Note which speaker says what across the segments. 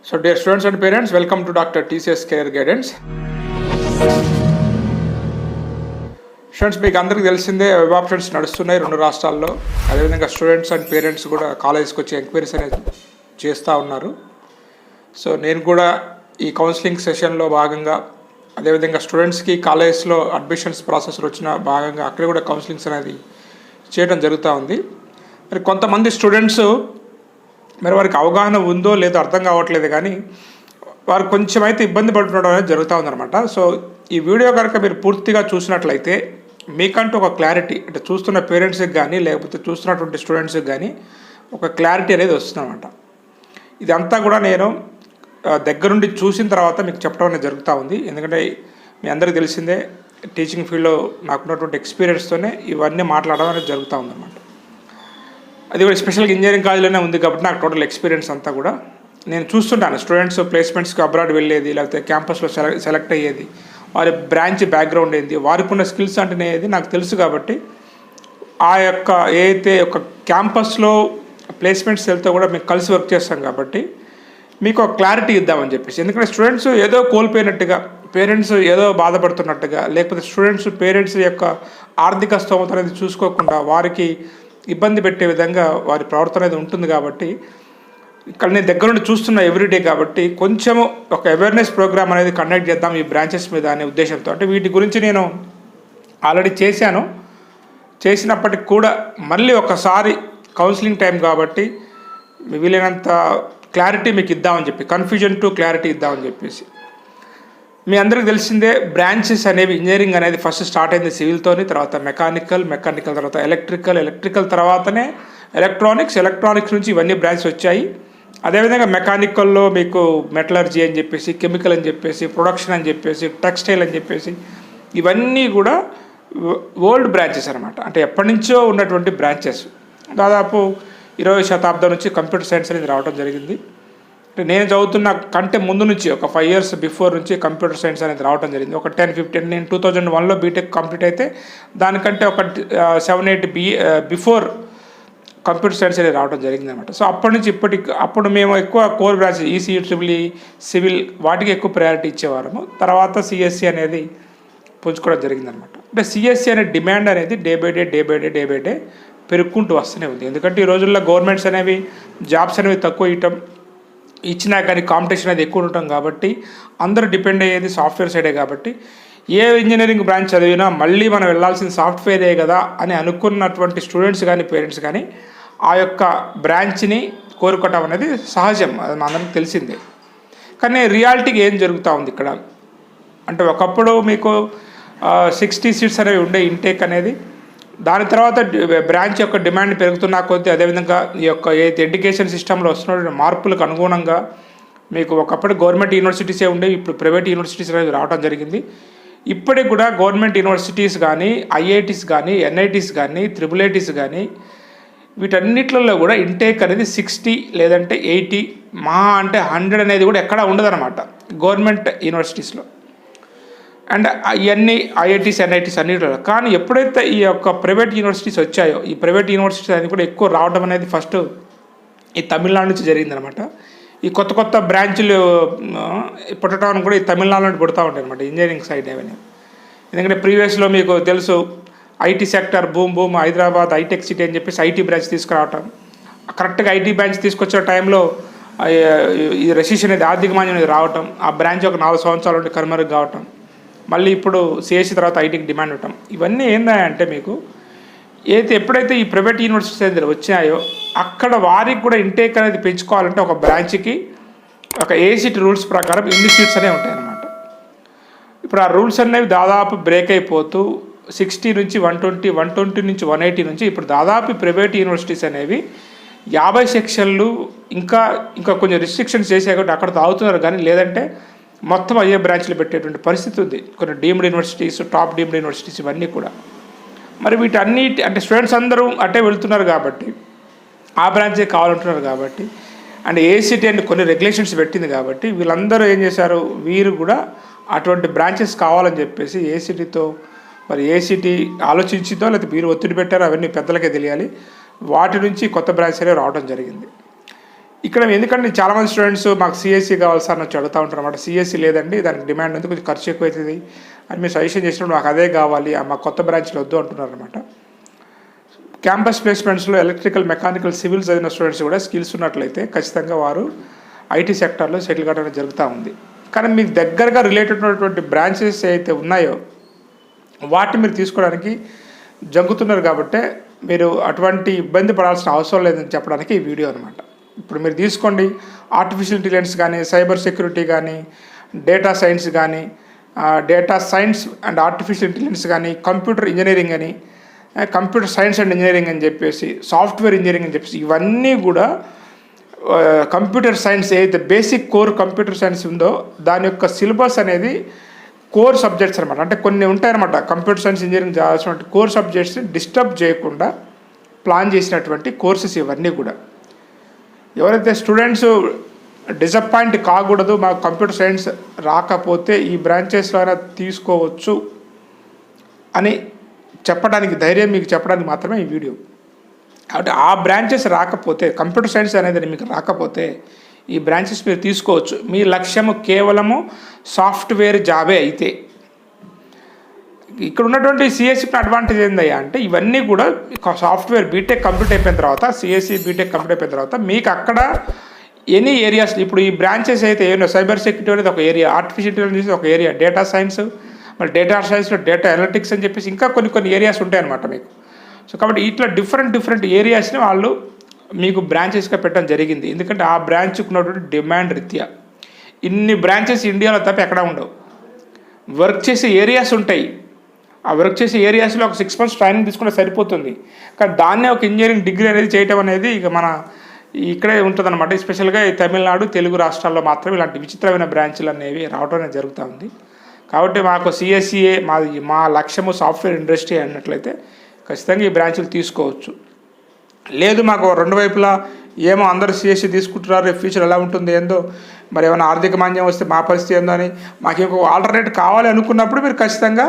Speaker 1: So, dear students and parents, welcome to Dr. TCS Career Guidance. Students మీకు అందరికీ తెలిసిందే web options నడుస్తున్నాయి రెండు రాష్ట్రాల్లో. అదేవిధంగా స్టూడెంట్స్ అండ్ పేరెంట్స్ కూడా కాలేజ్కి వచ్చి ఎంక్వైరీస్ అనేది చేస్తూ ఉన్నారు. సో నేను కూడా ఈ కౌన్సిలింగ్ సెషన్లో భాగంగా అదేవిధంగా స్టూడెంట్స్కి కాలేజ్లో అడ్మిషన్స్ ప్రాసెస్లో వచ్చిన భాగంగా అక్కడ కూడా కౌన్సిలింగ్స్ అనేది చేయడం జరుగుతూ ఉంది. మరి కొంతమంది స్టూడెంట్స్ మరి వారికి అవగాహన ఉందో లేదో అర్థం కావట్లేదు, కానీ వారు కొంచెం అయితే ఇబ్బంది పడుతుండడం అనేది జరుగుతూ ఉందన్నమాట. సో ఈ వీడియో కనుక మీరు పూర్తిగా చూసినట్లయితే మీకంటూ ఒక క్లారిటీ, అంటే చూస్తున్న పేరెంట్స్కి కానీ లేకపోతే చూస్తున్నటువంటి స్టూడెంట్స్కి కానీ ఒక క్లారిటీ అనేది వస్తుందన్నమాట. ఇదంతా కూడా నేను దగ్గరుండి చూసిన తర్వాత మీకు చెప్పడం అనేది జరుగుతూ ఉంది. ఎందుకంటే మీ అందరికీ తెలిసిందే టీచింగ్ ఫీల్డ్లో నాకున్నటువంటి ఎక్స్పీరియన్స్తోనే ఇవన్నీ మాట్లాడడం అనేది జరుగుతూ ఉందన్నమాట. అది కూడా స్పెషల్గా ఇంజనీరింగ్ కాలేజ్లోనే ఉంది కాబట్టి నాకు టోటల్ ఎక్స్పీరియన్స్ అంతా కూడా నేను చూస్తుంటాను. స్టూడెంట్స్ ప్లేస్మెంట్స్కి అబ్రాడ్ వెళ్ళేది, లేకపోతే క్యాంపస్లో సెలెక్ట్ అయ్యేది, వారి బ్రాంచ్ బ్యాక్గ్రౌండ్ ఏంది, వారికి ఉన్న స్కిల్స్ అంటేనేది నాకు తెలుసు. కాబట్టి ఆ యొక్క ఏదైతే ఒక క్యాంపస్లో ప్లేస్మెంట్స్ వెళ్తే కూడా మేము కలిసి వర్క్ చేస్తాం కాబట్టి మీకు ఒక క్లారిటీ ఇద్దామని చెప్పేసి. ఎందుకంటే స్టూడెంట్స్ ఏదో కోల్పోయినట్టుగా, పేరెంట్స్ ఏదో బాధపడుతున్నట్టుగా, లేకపోతే స్టూడెంట్స్ పేరెంట్స్ యొక్క ఆర్థిక స్తోమత అనేది చూసుకోకుండా వారికి ఇబ్బంది పెట్టే విధంగా వారి ప్రవర్తన అనేది ఉంటుంది. కాబట్టి ఇక్కడ నేను దగ్గర నుండి చూస్తున్న ఎవ్రీడే కాబట్టి కొంచెము ఒక అవేర్నెస్ ప్రోగ్రామ్ అనేది కండక్ట్ చేద్దాం ఈ బ్రాంచెస్ మీద అనే ఉద్దేశంతో. అంటే వీటి గురించి నేను ఆల్రెడీ చేసినప్పటికి కూడా మళ్ళీ ఒకసారి కౌన్సిలింగ్ టైం కాబట్టి వీలైనంత క్లారిటీ మీకు ఇద్దామని చెప్పి, కన్ఫ్యూజన్ టు క్లారిటీ ఇద్దామని చెప్పేసి. మీ అందరికీ తెలిసిందే బ్రాంచెస్ అనేవి, ఇంజనీరింగ్ అనేది ఫస్ట్ స్టార్ట్ అయింది సివిల్తోని, తర్వాత మెకానికల్ తర్వాత ఎలక్ట్రికల్ తర్వాతనే ఎలక్ట్రానిక్స్ నుంచి ఇవన్నీ బ్రాంచెస్ వచ్చాయి. అదేవిధంగా మెకానికల్లో మీకు మెటలర్జీ అని చెప్పేసి, కెమికల్ అని చెప్పేసి, ప్రొడక్షన్ అని చెప్పేసి, టెక్స్టైల్ అని చెప్పేసి, ఇవన్నీ కూడా ఓల్డ్ బ్రాంచెస్ అనమాట. అంటే ఎప్పటి నుంచో ఉన్నటువంటి బ్రాంచెస్. దాదాపు 20వ శతాబ్దం నుంచి కంప్యూటర్ సైన్స్ అనేది రావడం జరిగింది. అంటే నేను చదువుతున్న కంటే ముందు నుంచి ఒక 5 years బిఫోర్ నుంచి కంప్యూటర్ సైన్స్ అనేది రావడం జరిగింది. ఒక 10-15 నేను 2001లో బీటెక్ కంప్లీట్ అయితే దానికంటే ఒక 7-8 బిఫోర్ కంప్యూటర్ సైన్స్ అనేది రావడం జరిగింది అనమాట. సో అప్పటి నుంచి అప్పుడు మేము ఎక్కువ core branch EC, triple E, civil వాటికి ఎక్కువ ప్రయారిటీ ఇచ్చేవారము. తర్వాత సిఎస్సి అనేది పుంజుకోవడం జరిగిందనమాట. అంటే సిఎస్సి అనే డిమాండ్ అనేది డే బై డే పెరుగుకుంటూ వస్తూనే ఉంది. ఎందుకంటే ఈ రోజుల్లో గవర్నమెంట్స్ అనేవి జాబ్స్ అనేవి తక్కువ ఇచ్చినా కానీ కాంపిటీషన్ అనేది ఎక్కువ ఉండటం కాబట్టి అందరూ డిపెండ్ అయ్యేది సాఫ్ట్వేర్ సైడే. కాబట్టి ఏ ఇంజనీరింగ్ బ్రాంచ్ చదివినా మళ్ళీ మనం వెళ్ళాల్సిన సాఫ్ట్వేరే కదా అని అనుకున్నటువంటి స్టూడెంట్స్ కానీ పేరెంట్స్ కానీ ఆ యొక్క బ్రాంచ్ని కోరుకోవటం అనేది సహజం, అది మా అందరికి తెలిసిందే. కానీ రియాలిటీకి ఏం జరుగుతూ ఉంది ఇక్కడ అంటే, ఒకప్పుడు మీకు 60 seats అనేవి ఉండే ఇంటేక్ అనేది, దాని తర్వాత బ్రాంచ్ యొక్క డిమాండ్ పెరుగుతున్న కొద్దీ, అదేవిధంగా ఈ యొక్క ఏదైతే ఎడ్యుకేషన్ సిస్టంలో వస్తున్న మార్పులకు అనుగుణంగా మీకు ఒకప్పుడు గవర్నమెంట్ యూనివర్సిటీసే ఉండేవి, ఇప్పుడు ప్రైవేట్ యూనివర్సిటీస్ అనేవి రావడం జరిగింది. ఇప్పటికి కూడా గవర్నమెంట్ యూనివర్సిటీస్ కానీ, ఐఐటీస్ కానీ, ఎన్ఐటీస్ కానీ, ట్రిపుల్ ఐటీస్ కానీ వీటన్నిట్లలో కూడా ఇంటేక్ అనేది 60 లేదంటే 80 మహా అంటే 100 అనేది కూడా ఎక్కడా ఉండదన్నమాట గవర్నమెంట్ యూనివర్సిటీస్లో. అండ్ ఇవన్నీ ఐఐటీస్, ఎన్ఐటీస్ అన్నిటిలో. కానీ ఎప్పుడైతే ఈ యొక్క ప్రైవేట్ యూనివర్సిటీస్ వచ్చాయో, ఈ ప్రైవేట్ యూనివర్సిటీస్ అనేది కూడా ఎక్కువ రావడం అనేది ఫస్ట్ ఈ తమిళనాడు నుంచి జరిగిందనమాట. ఈ కొత్త బ్రాంచ్లు పుట్టడం కూడా ఈ తమిళనాడు నుండి పుడతా ఉంటాయి అనమాట ఇంజనీరింగ్ సైడ్ అవన్నీ. ఎందుకంటే ప్రీవియస్లో మీకు తెలుసు ఐటీ సెక్టర్ బూమ్ హైదరాబాద్ హైటెక్ సిటీ అని చెప్పేసి ఐటీ బ్రాంచ్ తీసుకురావటం. కరెక్ట్గా ఐటీ బ్రాంచ్ తీసుకొచ్చే టైంలో ఈ రెసిషన్ అనేది, ఆర్థిక మాంద్యం అనేది రావటం, ఆ బ్రాంచ్ ఒక 4 సంవత్సరాల నుండి కనుమరుగు కావటం, మళ్ళీ ఇప్పుడు సిఎస్సి తర్వాత ఐటీకి డిమాండ్ ఉండటం. ఇవన్నీ ఏంటంటే మీకు ఎప్పుడైతే ఈ ప్రైవేట్ యూనివర్సిటీస్ అనేది వచ్చాయో అక్కడ వారికి కూడా ఇంటేక్ అనేది పెంచుకోవాలంటే ఒక బ్రాంచ్కి ఒక ఏసీటీ రూల్స్ ప్రకారం ఎన్ని సీట్స్ అనేవి ఉంటాయన్నమాట. ఇప్పుడు ఆ రూల్స్ అనేవి దాదాపు బ్రేక్ అయిపోతూ 60 నుంచి 120 నుంచి 180 నుంచి ఇప్పుడు దాదాపు ప్రైవేట్ యూనివర్సిటీస్ అనేవి 50 సెక్షన్లు ఇంకా కొంచెం రిస్ట్రిక్షన్స్ చేసే కాబట్టి అక్కడ తాగుతున్నారు. కానీ లేదంటే మొత్తం అయ్యే బ్రాంచ్లు పెట్టేటువంటి పరిస్థితి ఉంది. కొన్ని deemed universities, top deemed universities ఇవన్నీ కూడా. మరి వీటన్నిటి అంటే స్టూడెంట్స్ అందరూ అట్టే వెళ్తున్నారు కాబట్టి, ఆ బ్రాంచే కావాలంటున్నారు కాబట్టి, అండ్ ఏసీటీ అని కొన్ని రెగ్యులేషన్స్ పెట్టింది కాబట్టి వీళ్ళందరూ ఏం చేశారు, వీరు కూడా అటువంటి బ్రాంచెస్ కావాలని చెప్పేసి ఏసీటీతో, మరి ఏసీటీ ఆలోచించిందో లేకపోతే వీరు ఒత్తిడి పెట్టారో అవన్నీ పెద్దలకే తెలియాలి, వాటి నుంచి కొత్త బ్రాంచ్ అనేవి రావడం జరిగింది. ఇక్కడ ఎందుకంటే చాలామంది స్టూడెంట్స్ మాకు సిఎస్సి కావాలి సార్ వచ్చి అడుగుతూ ఉంటారు అనమాట. సిఎస్సి లేదండి, దానికి డిమాండ్ ఉంది, కొంచెం ఖర్చు ఎక్కువ అవుతుంది అని మీరు సజెషన్ చేసినప్పుడు మాకు అదే కావాలి, మాకు కొత్త బ్రాంచ్లు వద్దు అంటున్నారు అనమాట. క్యాంపస్ ప్లేస్మెంట్స్లో ఎలక్ట్రికల్, మెకానికల్, సివిల్ చదివిన స్టూడెంట్స్ కూడా స్కిల్స్ ఉన్నట్లయితే ఖచ్చితంగా వారు ఐటీ సెక్టార్లో సెటిల్ కావడం జరుగుతూ ఉంది. కానీ మీకు దగ్గరగా రిలేటెడ్ ఉన్నటువంటి బ్రాంచెస్ ఏవైతే ఉన్నాయో వాటిని మీరు తీసుకోవడానికి జంకుతున్నారు కాబట్టి మీరు అటువంటి ఇబ్బంది పడాల్సిన అవసరం లేదని చెప్పడానికి ఈ వీడియో అనమాట. ఇప్పుడు మీరు తీసుకోండి, ఆర్టిఫిషియల్ ఇంటెలిజెన్స్ కానీ, సైబర్ సెక్యూరిటీ కానీ, డేటా సైన్స్ కానీ, data science and artificial intelligence కానీ, కంప్యూటర్ ఇంజనీరింగ్ అని, కంప్యూటర్ సైన్స్ అండ్ ఇంజనీరింగ్ అని చెప్పేసి, సాఫ్ట్వేర్ ఇంజనీరింగ్ అని చెప్పేసి, ఇవన్నీ కూడా కంప్యూటర్ సైన్స్ ఏదైతే బేసిక్ కోర్ కంప్యూటర్ సైన్స్ ఉందో దాని యొక్క సిలబస్ అనేది కోర్ సబ్జెక్ట్స్ అనమాట. అంటే కొన్ని ఉంటాయన్నమాట కంప్యూటర్ సైన్స్ ఇంజనీరింగ్ చదవాల్సినటువంటి కోర్ సబ్జెక్ట్స్ని డిస్టర్బ్ చేయకుండా ప్లాన్ చేసినటువంటి కోర్సెస్ ఇవన్నీ కూడా. ఎవరైతే స్టూడెంట్స్ డిసప్పాయింట్ కాకూడదు, మాకు కంప్యూటర్ సైన్స్ రాకపోతే ఈ బ్రాంచెస్లో తీసుకోవచ్చు అని చెప్పడానికి, ధైర్యం మీకు చెప్పడానికి మాత్రమే ఈ వీడియో. కాబట్టి ఆ బ్రాంచెస్ రాకపోతే, కంప్యూటర్ సైన్స్ అనేది మీకు రాకపోతే ఈ బ్రాంచెస్ మీరు తీసుకోవచ్చు. మీ లక్ష్యము కేవలము సాఫ్ట్వేర్ జాబే అయితే. ఇక్కడ ఉన్నటువంటి సిఎస్సికి అడ్వాంటేజ్ ఏందయ్యా అంటే ఇవన్నీ కూడా సాఫ్ట్వేర్ బీటెక్ కంప్లీట్ అయిపోయిన తర్వాత, సిఎస్సి బీటెక్ కంప్లీట్ అయిపోయిన తర్వాత మీకు అక్కడ ఎనీ ఏరియాస్, ఇప్పుడు ఈ బ్రాంచెస్ అయితే ఏమో సైబర్ సెక్యూరిటీ అనేది ఒక ఏరియా, ఆర్టిఫిషియల్ ఇంటెలిజెన్స్ ఒక ఏరియా, డేటా సైన్స్, మరి డేటా సైన్స్లో డేటా అనలిటిక్స్ అని చెప్పేసి ఇంకా కొన్ని ఏరియాస్ ఉంటాయన్నమాట మీకు. సో కాబట్టి ఇట్లా డిఫరెంట్ ఏరియాస్ని వాళ్ళు మీకు బ్రాంచెస్గా పెట్టడం జరిగింది. ఎందుకంటే ఆ బ్రాంచ్కి ఉన్నటువంటి డిమాండ్ రీత్యా. ఇన్ని బ్రాంచెస్ ఇండియాలో తప్ప ఎక్కడా ఉండవు. వర్క్ చేసే ఏరియాస్ ఉంటాయి, ఆ వర్క్ చేసే ఏరియాస్లో ఒక 6 months ట్రైనింగ్ తీసుకుంటే సరిపోతుంది. కానీ దాన్నే ఒక ఇంజనీరింగ్ డిగ్రీ అనేది చేయటం అనేది ఇక మన ఇక్కడే ఉంటుందన్నమాట. స్పెషల్గా ఈ తమిళనాడు, తెలుగు రాష్ట్రాల్లో మాత్రం ఇలాంటి విచిత్రమైన బ్రాంచ్లు అనేవి రావడం అనేది జరుగుతూ ఉంది. కాబట్టి మాకు సిఎస్సిఏ మా లక్ష్యము సాఫ్ట్వేర్ ఇండస్ట్రీ అన్నట్లయితే ఖచ్చితంగా ఈ బ్రాంచ్లు తీసుకోవచ్చు. లేదు మాకు రెండు వైపులా ఏమో అందరూ సిఎస్సి తీసుకుంటున్నారు, ఫ్యూచర్ ఎలా ఉంటుంది ఏందో, మరి ఏమైనా ఆర్థిక మాంద్యం వస్తే మా పరిస్థితి ఏందో అని మాకు ఇంకొక ఆల్టర్నేట్ కావాలి అనుకున్నప్పుడు మీరు ఖచ్చితంగా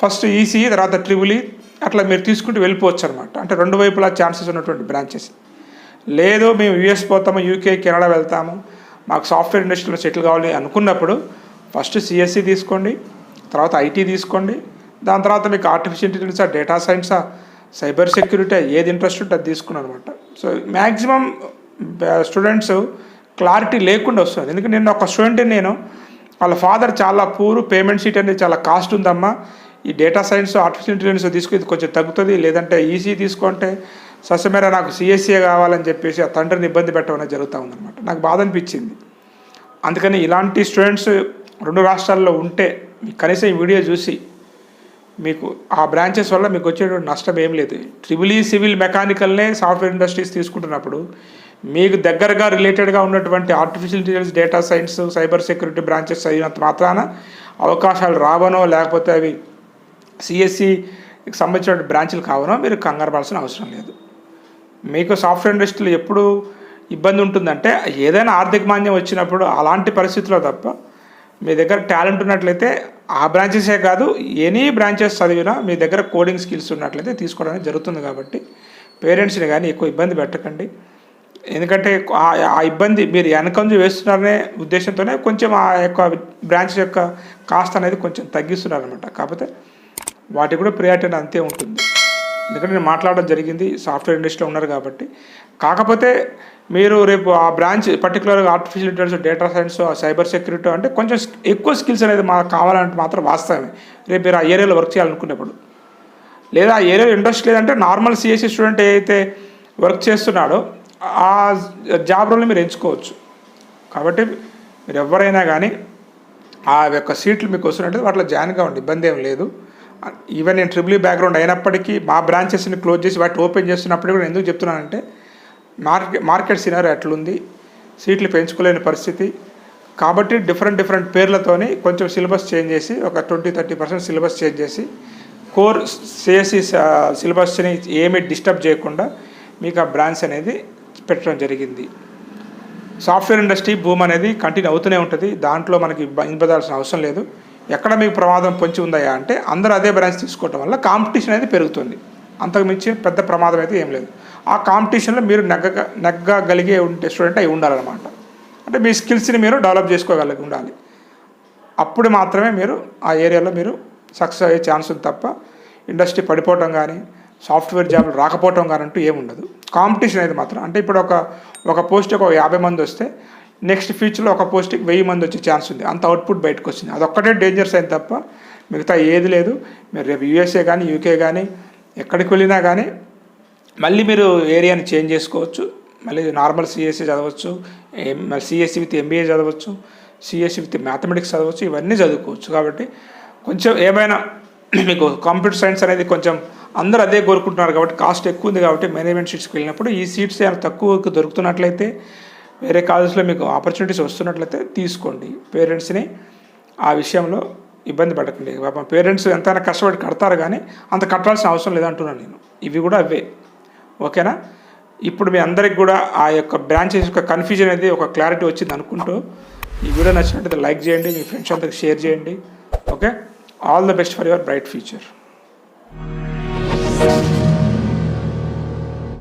Speaker 1: ఫస్ట్ ఈసీఈ తర్వాత ట్రిపుల్ అట్లా మీరు తీసుకుంటూ వెళ్ళిపోవచ్చు అనమాట. అంటే రెండు వైపులా ఛాన్సెస్ ఉన్నటువంటి బ్రాంచెస్. లేదు మేము యూఎస్ పోతాము, యూకే, కెనడా వెళ్తాము, మాకు సాఫ్ట్వేర్ ఇండస్ట్రీలో సెటిల్ కావాలి అనుకున్నప్పుడు ఫస్ట్ సిఎస్సి తీసుకోండి, తర్వాత ఐటీ తీసుకోండి, దాని తర్వాత మీకు ఆర్టిఫిషియల్ ఇంటెలిజెన్సా, డేటా సైన్సా, సైబర్ సెక్యూరిటీ ఏది ఇంట్రెస్ట్ ఉంటే అది తీసుకున్నాను అనమాట. సో మ్యాక్సిమం స్టూడెంట్స్ క్లారిటీ లేకుండా వస్తుంది. ఎందుకంటే నేను ఒక స్టూడెంట్ని, వాళ్ళ ఫాదర్ చాలా పూర్, పేమెంట్ షీట్ అనేది చాలా కాస్ట్ ఉందమ్మా, ఈ డేటా సైన్స్ ఆర్టిఫిషియల్ ఇంటెలిజెన్స్ తీసుకుని ఇది కొంచెం తగ్గుతుంది, లేదంటే ఈసీ తీసుకుంటే ససమేర నాకు సిఎస్సీఏ కావాలని చెప్పేసి ఆ తండ్రిని ఇబ్బంది పెట్టడం అనేది జరుగుతూ ఉందన్నమాట. నాకు బాధ అనిపించింది. అందుకని ఇలాంటి స్టూడెంట్స్ రెండు రాష్ట్రాల్లో ఉంటే కనీసం ఈ వీడియో చూసి మీకు ఆ బ్రాంచెస్ వల్ల మీకు వచ్చేటువంటి నష్టం ఏం లేదు. Triple E civil మెకానికల్నే software industries తీసుకుంటున్నప్పుడు మీకు దగ్గరగా రిలేటెడ్గా ఉన్నటువంటి artificial intelligence, data science, cyber security branches అయినంత మాత్రాన అవకాశాలు రావనో లేకపోతే అవి సిఎస్సికి సంబంధించిన బ్రాంచ్లు కావనో మీరు కంగారు పడాల్సిన అవసరం లేదు. మీకు సాఫ్ట్వేర్ ఇండస్ట్రీలో ఎప్పుడు ఇబ్బంది ఉంటుందంటే ఏదైనా ఆర్థిక మాంద్యం వచ్చినప్పుడు, అలాంటి పరిస్థితుల్లో తప్ప మీ దగ్గర టాలెంట్ ఉన్నట్లయితే ఆ బ్రాంచెసే కాదు ఎనీ బ్రాంచెస్ చదివినా మీ దగ్గర కోడింగ్ స్కిల్స్ ఉన్నట్లయితే తీసుకోవడానికి జరుగుతుంది. కాబట్టి పేరెంట్స్ని కానీ ఎక్కువ ఇబ్బంది పెట్టకండి. ఎందుకంటే ఆ ఇబ్బంది మీరు వెనకంజ వేస్తున్నారనే ఉద్దేశంతోనే కొంచెం ఆ యొక్క బ్రాంచ్ యొక్క కాస్ట్ అనేది కొంచెం తగ్గిస్తున్నారనమాట. కాకపోతే వాటికి కూడా ప్రియారిటీ అంతే ఉంటుంది. ఎందుకంటే నేను మాట్లాడడం జరిగింది, సాఫ్ట్వేర్ ఇండస్ట్రీలో ఉన్నారు కాబట్టి. కాకపోతే మీరు రేపు ఆ బ్రాంచ్ పర్టికులర్గా artificial intelligence, data science, cyber security అంటే కొంచెం ఎక్కువ స్కిల్స్ అనేది మాకు కావాలంటే మాత్రం వాస్తవమే. రేపు మీరు ఆ ఏరియాలో వర్క్ చేయాలనుకునేప్పుడు, లేదా ఆ ఏరియాలో ఇంట్రెస్ట్ లేదంటే నార్మల్ సిఎస్సి స్టూడెంట్ ఏదైతే వర్క్ చేస్తున్నాడో ఆ జాబ్ రోల్ని మీరు ఎంచుకోవచ్చు. కాబట్టి మీరు ఎవరైనా కానీ ఆ యొక్క సీట్లు మీకు వస్తున్నట్టు వాటిలో జాయిన్ కావండి, ఇబ్బంది ఏం లేదు. ఈవెన్ నేను ట్రిపుల్ ఈ బ్యాక్గ్రౌండ్ అయినప్పటికీ మా బ్రాంచెస్ని క్లోజ్ చేసి వాటిని ఓపెన్ చేస్తున్నప్పుడు కూడా ఎందుకు చెప్తున్నానంటే మార్కెట్ సినారీ అట్లుంది, సీట్లు పెంచుకోలేని పరిస్థితి. కాబట్టి డిఫరెంట్ పేర్లతోని కొంచెం సిలబస్ చేంజ్ చేసి ఒక 20-30% సిలబస్ చేంజ్ చేసి కోర్ సిఎస్సి సిలబస్ని ఏమీ డిస్టర్బ్ చేయకుండా మీకు ఆ బ్రాంచ్ అనేది పెట్టడం జరిగింది. సాఫ్ట్వేర్ ఇండస్ట్రీ భూమి అనేది కంటిన్యూ అవుతూనే ఉంటుంది, దాంట్లో మనకి ఇబ్బందాల్సిన అవసరం లేదు. ఎక్కడ మీకు ప్రమాదం పొంచి ఉందయా అంటే అందరూ అదే బ్రాంచ్ తీసుకోవటం వల్ల కాంపిటీషన్ అనేది పెరుగుతుంది. అంతకు మించి పెద్ద ప్రమాదం అయితే ఏం లేదు. ఆ కాంపిటీషన్లో మీరు నెగ్గగలిగే ఉంటే స్టూడెంట్ అయి ఉండాలన్నమాట. అంటే మీ స్కిల్స్ని మీరు డెవలప్ చేసుకోగలిగి ఉండాలి. అప్పుడు మాత్రమే మీరు ఆ ఏరియాలో మీరు సక్సెస్ అయ్యే ఛాన్స్ ఉంది తప్ప ఇండస్ట్రీ పడిపోవటం కానీ సాఫ్ట్వేర్ జాబ్లు రాకపోవటం కానీ అంటూ ఏముండదు. కాంపిటీషన్ అనేది మాత్రం అంటే ఇప్పుడు ఒక పోస్ట్కి ఒక 50 మంది వస్తే నెక్స్ట్ ఫ్యూచర్లో ఒక పోస్ట్కి 1000 మంది వచ్చే ఛాన్స్ ఉంది. అంత అవుట్పుట్ బయటకు వచ్చింది. అదొక్కటే డేంజర్స్ అయింది తప్ప మిగతా ఏది లేదు. మీరు రేపు యూఎస్ఏ కానీ యూకే కానీ ఎక్కడికి వెళ్ళినా కానీ మళ్ళీ మీరు ఏరియాని చేంజ్ చేసుకోవచ్చు. మళ్ళీ నార్మల్ సిఎస్సి చదవచ్చు, సిఎస్సి విత్ ఎంబీఏ చదవచ్చు, సిఎస్సి విత్ మ్యాథమెటిక్స్ చదవచ్చు, ఇవన్నీ చదువుకోవచ్చు. కాబట్టి కొంచెం ఏమైనా మీకు కంప్యూటర్ సైన్స్ అనేది కొంచెం అందరూ అదే కోరుకుంటున్నారు కాబట్టి కాస్ట్ ఎక్కువ ఉంది కాబట్టి మేనేజ్మెంట్ సీట్స్కి వెళ్ళినప్పుడు ఈ సీట్స్ ఏమైనా తక్కువకు దొరుకుతున్నట్లయితే వేరే కాలేజ్లో మీకు ఆపర్చునిటీస్ వస్తున్నట్లయితే తీసుకోండి. పేరెంట్స్ని ఆ విషయంలో ఇబ్బంది పడకండి. పాపం పేరెంట్స్ ఎంతైనా కష్టపడి కడతారు కానీ అంత కట్టాల్సిన అవసరం లేదంటున్నాను నేను. ఇవి కూడా అవే. ఓకేనా? ఇప్పుడు మీ అందరికి కూడా ఆ యొక్క బ్రాంచెస్ యొక్క కన్ఫ్యూజన్ అనేది ఒక క్లారిటీ వచ్చింది అనుకుంటూ ఈ వీడియో నచ్చినట్లయితే లైక్ చేయండి, మీ ఫ్రెండ్స్ అంతకు షేర్ చేయండి. Okay, all the best for your bright future.